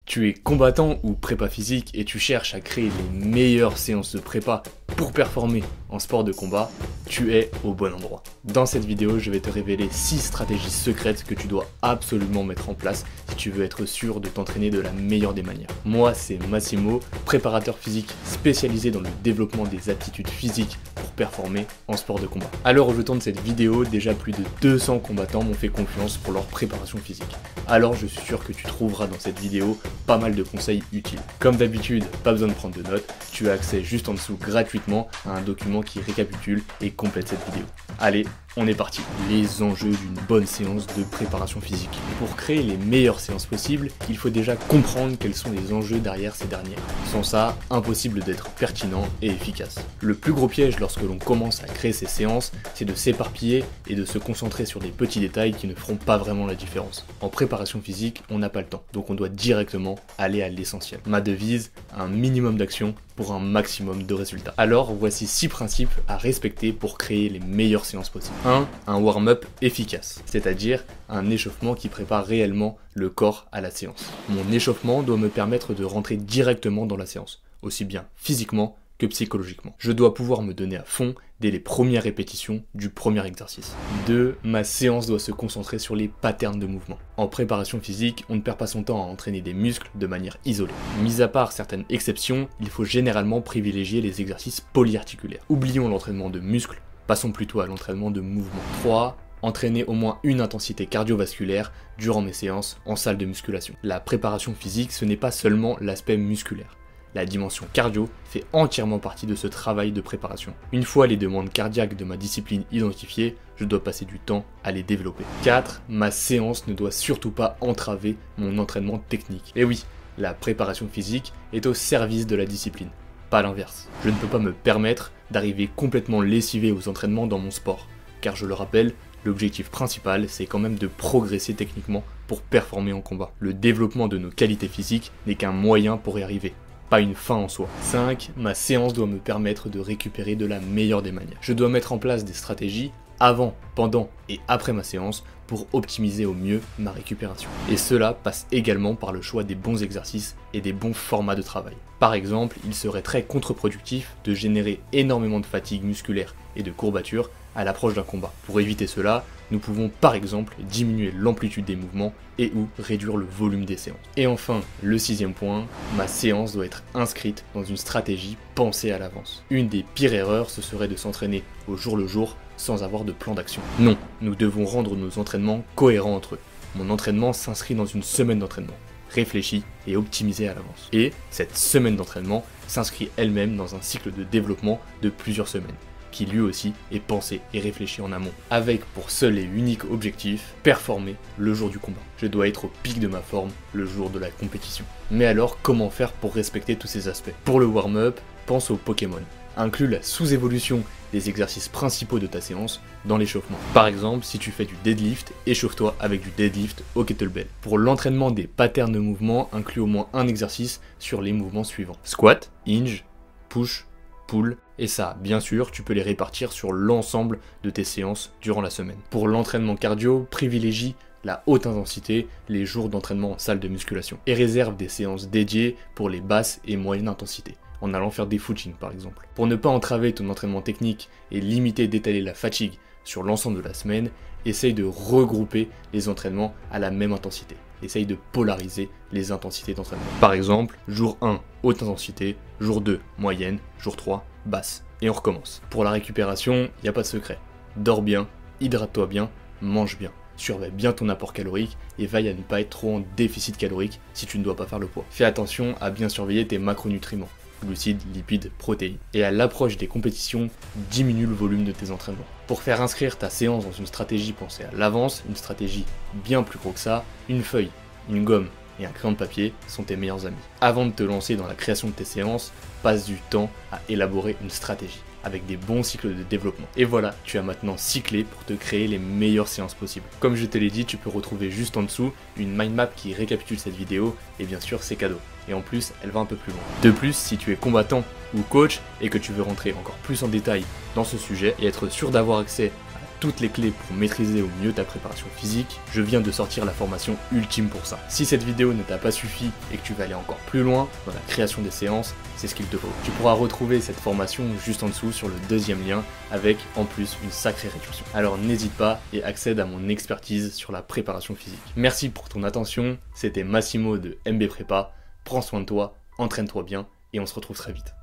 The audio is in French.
Tu es combattant ou prépa physique et tu cherches à créer les meilleures séances de prépa pour performer en sport de combat, tu es au bon endroit. Dans cette vidéo, je vais te révéler 6 stratégies secrètes que tu dois absolument mettre en place si tu veux être sûr de t'entraîner de la meilleure des manières. Moi, c'est Massimo, préparateur physique spécialisé dans le développement des aptitudes physiques pour performer en sport de combat. À l'heure où je tourne cette vidéo, déjà plus de 200 combattants m'ont fait confiance pour leur préparation physique. Alors je suis sûr que tu trouveras dans cette vidéo pas mal de conseils utiles. Comme d'habitude, pas besoin de prendre de notes, tu as accès juste en dessous gratuitement à un document qui récapitule et complète cette vidéo. Allez, on est parti. Les enjeux d'une bonne séance de préparation physique. Pour créer les meilleures séances possibles, il faut déjà comprendre quels sont les enjeux derrière ces dernières. Sans ça, impossible d'être pertinent et efficace. Le plus gros piège lorsque l'on commence à créer ces séances, c'est de s'éparpiller et de se concentrer sur des petits détails qui ne feront pas vraiment la différence. En préparation physique, on n'a pas le temps, donc on doit directement aller à l'essentiel. Ma devise, un minimum d'action pour un maximum de résultats. Alors, voici 6 principes à respecter pour créer les meilleures séances possibles. 1. Un warm-up efficace, c'est-à-dire un échauffement qui prépare réellement le corps à la séance. Mon échauffement doit me permettre de rentrer directement dans la séance, aussi bien physiquement que psychologiquement. Je dois pouvoir me donner à fond dès les premières répétitions du premier exercice. 2. Ma séance doit se concentrer sur les patterns de mouvement. En préparation physique, on ne perd pas son temps à entraîner des muscles de manière isolée. Mis à part certaines exceptions, il faut généralement privilégier les exercices polyarticulaires. Oublions l'entraînement de muscles, passons plutôt à l'entraînement de mouvement. 3. Entraîner au moins une intensité cardiovasculaire durant mes séances en salle de musculation. La préparation physique, ce n'est pas seulement l'aspect musculaire. La dimension cardio fait entièrement partie de ce travail de préparation. Une fois les demandes cardiaques de ma discipline identifiées, je dois passer du temps à les développer. 4. Ma séance ne doit surtout pas entraver mon entraînement technique. Et oui, la préparation physique est au service de la discipline, pas l'inverse. Je ne peux pas me permettre d'arriver complètement lessivé aux entraînements dans mon sport, car je le rappelle, l'objectif principal, c'est quand même de progresser techniquement pour performer en combat. Le développement de nos qualités physiques n'est qu'un moyen pour y arriver, pas une fin en soi. 5. Ma séance doit me permettre de récupérer de la meilleure des manières. Je dois mettre en place des stratégies avant, pendant et après ma séance pour optimiser au mieux ma récupération. Et cela passe également par le choix des bons exercices et des bons formats de travail. Par exemple, il serait très contre-productif de générer énormément de fatigue musculaire et de courbature à l'approche d'un combat. Pour éviter cela, nous pouvons par exemple diminuer l'amplitude des mouvements et ou réduire le volume des séances. Et enfin, le 6e point, ma séance doit être inscrite dans une stratégie pensée à l'avance. Une des pires erreurs, ce serait de s'entraîner au jour le jour sans avoir de plan d'action. Non, nous devons rendre nos entraînements cohérents entre eux. Mon entraînement s'inscrit dans une semaine d'entraînement, réfléchie et optimisée à l'avance. Et cette semaine d'entraînement s'inscrit elle-même dans un cycle de développement de plusieurs semaines, qui lui aussi est pensé et réfléchi en amont, avec pour seul et unique objectif, performer le jour du combat. Je dois être au pic de ma forme le jour de la compétition. Mais alors, comment faire pour respecter tous ces aspects? Pour le warm-up, pense au Pokémon. Inclus la sous-évolution des exercices principaux de ta séance dans l'échauffement. Par exemple, si tu fais du deadlift, échauffe-toi avec du deadlift au kettlebell. Pour l'entraînement des patterns de mouvement, inclus au moins un exercice sur les mouvements suivants. Squat, hinge, push, pull, et ça, bien sûr, tu peux les répartir sur l'ensemble de tes séances durant la semaine. Pour l'entraînement cardio, privilégie la haute intensité les jours d'entraînement en salle de musculation et réserve des séances dédiées pour les basses et moyennes intensités, en allant faire des footings par exemple. Pour ne pas entraver ton entraînement technique et limiter d'étaler la fatigue sur l'ensemble de la semaine, essaye de regrouper les entraînements à la même intensité. Essaye de polariser les intensités d'entraînement. Par exemple, jour 1, haute intensité, jour 2, moyenne, jour 3, basse. Et on recommence. Pour la récupération, il n'y a pas de secret. Dors bien, hydrate-toi bien, mange bien. Surveille bien ton apport calorique et veille à ne pas être trop en déficit calorique si tu ne dois pas faire le poids. Fais attention à bien surveiller tes macronutriments, glucides, lipides, protéines. Et à l'approche des compétitions, diminue le volume de tes entraînements. Pour faire inscrire ta séance dans une stratégie pensée à l'avance, une stratégie bien plus gros que ça, une feuille, une gomme et un crayon de papier sont tes meilleurs amis. Avant de te lancer dans la création de tes séances, passe du temps à élaborer une stratégie, avec des bons cycles de développement. Et voilà, tu as maintenant 6 clés pour te créer les meilleures séances possibles. Comme je te l'ai dit, tu peux retrouver juste en dessous une mind map qui récapitule cette vidéo, et bien sûr c'est cadeau. Et en plus, elle va un peu plus loin. De plus, si tu es combattant ou coach et que tu veux rentrer encore plus en détail dans ce sujet et être sûr d'avoir accès à toutes les clés pour maîtriser au mieux ta préparation physique, je viens de sortir la formation ultime pour ça. Si cette vidéo ne t'a pas suffi et que tu vas aller encore plus loin dans la création des séances, c'est ce qu'il te faut. Tu pourras retrouver cette formation juste en dessous sur le deuxième lien avec en plus une sacrée réduction. Alors n'hésite pas et accède à mon expertise sur la préparation physique. Merci pour ton attention, c'était Massimo de MB Prépa, prends soin de toi, entraîne-toi bien et on se retrouve très vite.